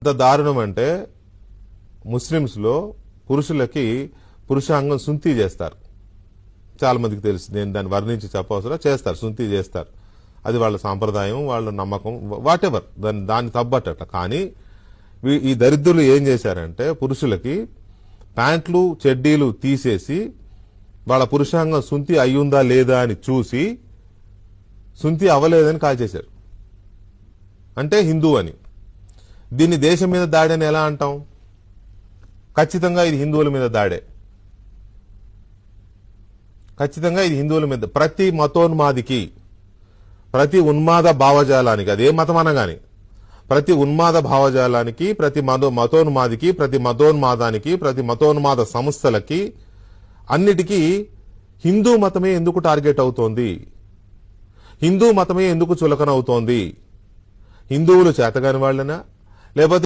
ఎంత దారుణం అంటే ముస్లిమ్స్లో పురుషులకి పురుషాంగం సుంతి చేస్తారు. చాలా మందికి తెలుసు, నేను దాన్ని వర్ణించి చెప్పవసరం. చేస్తారు, సుంతి చేస్తారు. అది వాళ్ళ సాంప్రదాయం, వాళ్ళ నమ్మకం, వాటెవర్, దాన్ని తప్పట్టట. కానీ ఈ దరిద్రులు ఏం చేశారంటే పురుషులకి ప్యాంట్లు చెడ్డీలు తీసేసి వాళ్ళ పురుషాంగం సుంతి అయ్యుందా లేదా అని చూసి సుంతి అవ్వలేదని కాల్చేశారు. అంటే హిందూ అని. దీన్ని దేశం మీద దాడి అని ఎలా అంటాం? ఖచ్చితంగా ఇది హిందువుల మీద దాడే. ఖచ్చితంగా ఇది హిందువుల మీద. ప్రతి మతోన్మాదికి, ప్రతి ఉన్మాద భావజాలానికి, అదే మతం అనగాని, ప్రతి ఉన్మాద భావజాలానికి, ప్రతి మతోన్మాదికి, ప్రతి మతోన్మాదానికి, ప్రతి మతోన్మాద సంస్థలకి, అన్నిటికీ హిందూ మతమే ఎందుకు టార్గెట్ అవుతోంది? హిందూ మతమే ఎందుకు చులకనవుతోంది? హిందువులు చేతగాని వాళ్ళనా, లేకపోతే